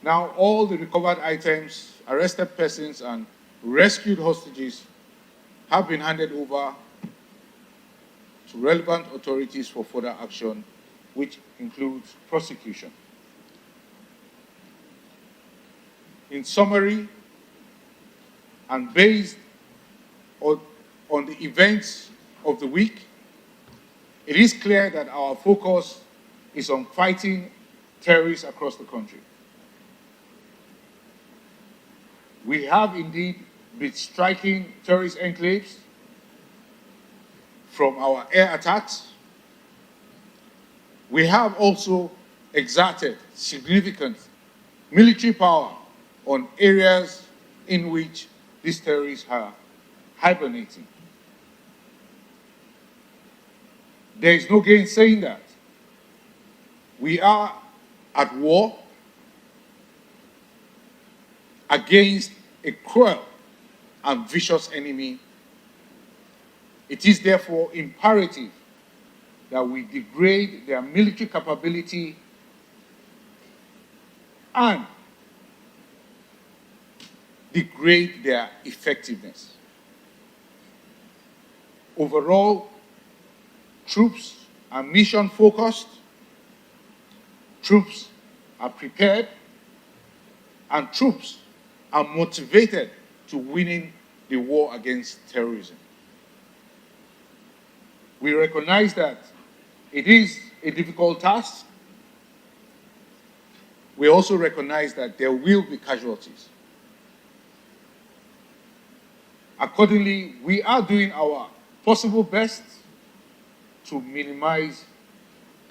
Now, all the recovered items, arrested persons, and rescued hostages have been handed over to relevant authorities for further action, which includes prosecution. In summary, and based on the events of the week, it is clear that our focus is on fighting terrorists across the country. We have indeed been striking terrorist enclaves from our air attacks. We have also exerted significant military power on areas in which these terrorists are hibernating. There is no gainsaying that. We are at war against a cruel and vicious enemy. It is therefore imperative that we degrade their military capability and degrade their effectiveness. Overall, troops are mission-focused, troops are prepared, and troops are motivated to winning the war against terrorism. We recognize that it is a difficult task. We also recognize that there will be casualties. Accordingly, we are doing our possible best to minimize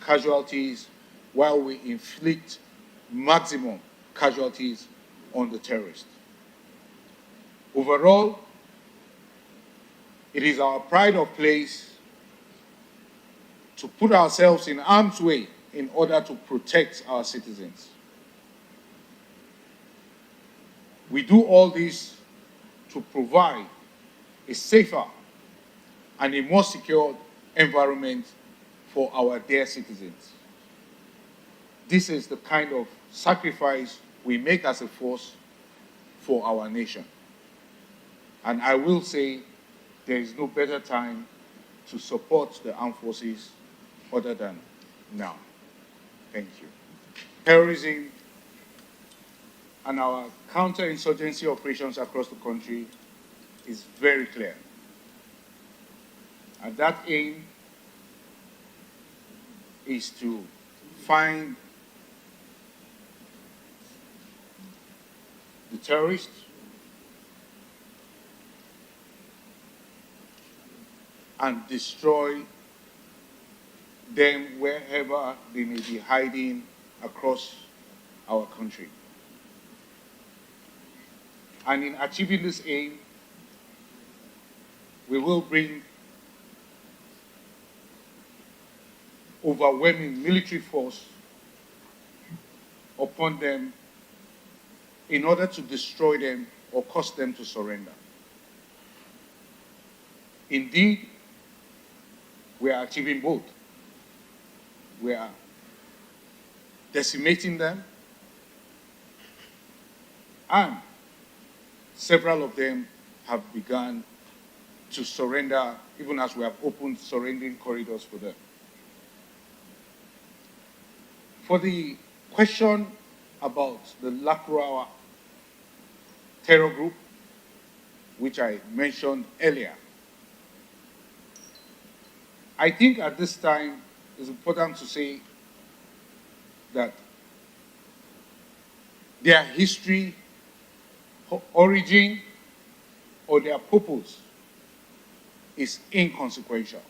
casualties while we inflict maximum casualties on the terrorists. Overall, it is our pride of place to put ourselves in harm's way in order to protect our citizens. We do all this to provide a safer and a more secure environment for our dear citizens. This is the kind of sacrifice we make as a force for our nation. And I will say there is no better time to support the armed forces other than now. Thank you. Terrorism and our counterinsurgency operations across the country is very clear. And that aim is to find the terrorists, and destroy them wherever they may be hiding across our country. And in achieving this aim, we will bring overwhelming military force upon them in order to destroy them or cause them to surrender. Indeed, we are achieving both. We are decimating them, and several of them have begun to surrender, even as we have opened surrendering corridors for them. For the question about the Lakurawa terror group, which I mentioned earlier, I think at this time it's important to say that their history, origin, or their purpose is inconsequential.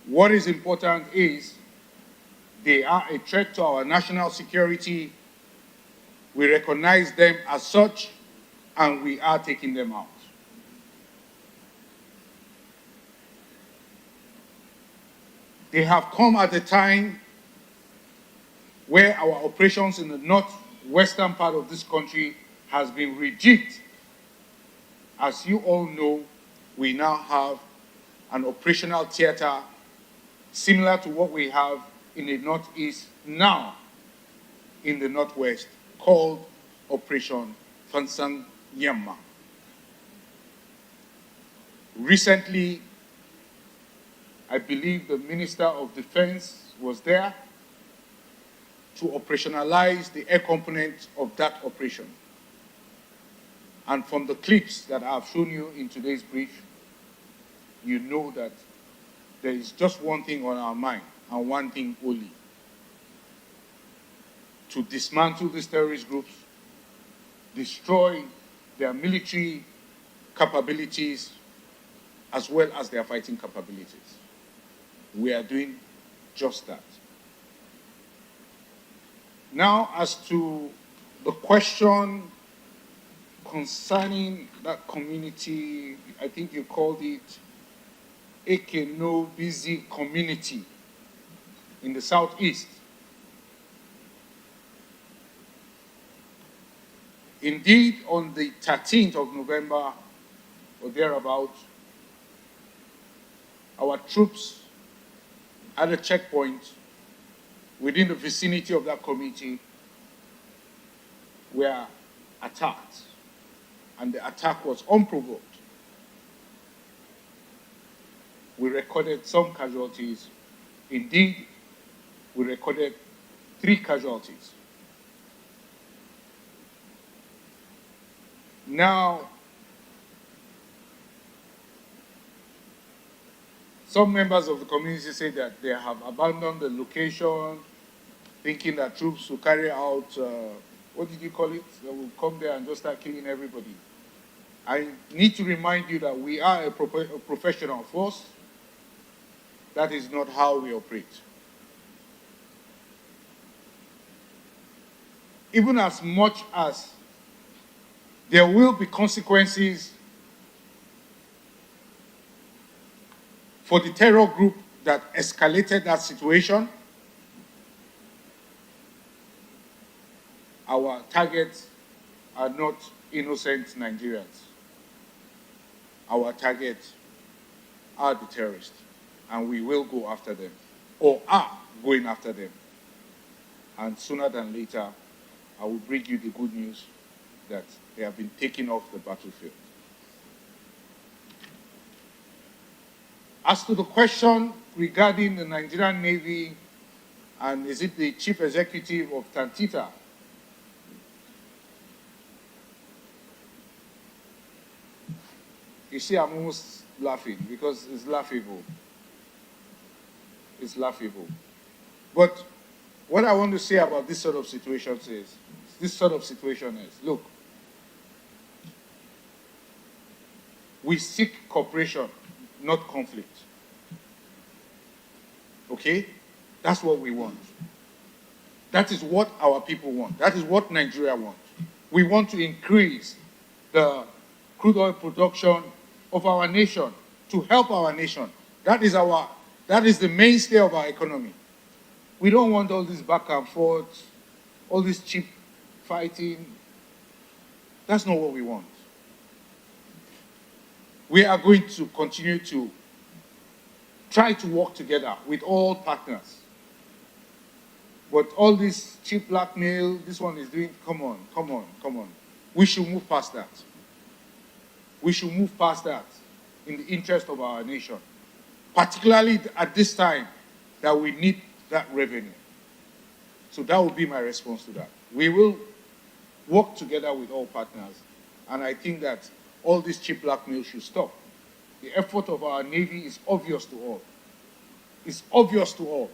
What is important is they are a threat to our national security. We recognize them as such, and we are taking them out. They have come at a time where our operations in the northwestern part of this country has been rejigged. As you all know, we now have an operational theater similar to what we have in the Northeast now. in the Northwest called Operation Fansang Yamma. Recently, I believe the Minister of Defense was there to operationalize the air component of that operation. And from the clips that I've shown you in today's brief, you know that there is just one thing on our mind, and one thing only: to dismantle these terrorist groups, destroy their military capabilities, as well as their fighting capabilities. We are doing just that. Now, as to the question concerning that community, I think you called it Ekeno Busy Community in the Southeast. Indeed, on the 13th of November, or thereabout, our troops at a checkpoint within the vicinity of that community were attacked, and the attack was unprovoked. We recorded some casualties. Indeed, we recorded 3 casualties. Now, some members of the community say that they have abandoned the location, thinking that troops will carry out, what did you call it? They will come there and just start killing everybody. I need to remind you that we are a professional force. That is not how we operate. Even as much as there will be consequences for the terror group that escalated that situation, our targets are not innocent Nigerians. Our targets are the terrorists, and we will go after them, or are going after them. And sooner than later, I will bring you the good news that they have been taken off the battlefield. As to the question regarding the Nigerian Navy, and is it the chief executive of Tantita? You see, I'm almost laughing because it's laughable. It's laughable. But what I want to say about this sort of situations is, look, we seek cooperation, not conflict. Okay? That's what we want. That is what our people want. That is what Nigeria wants. We want to increase the crude oil production of our nation, to help our nation. That is the mainstay of our economy. We don't want all this back and forth, all this cheap fighting. That's not what we want. We are going to continue to try to work together with all partners. But all this cheap blackmail, this one is doing, come on. We should move past that. We should move past that in the interest of our nation, particularly at this time that we need that revenue. So that will be my response to that. We will work together with all partners, and I think that all this cheap blackmail should stop. The effort of our Navy is obvious to all. It's obvious to all.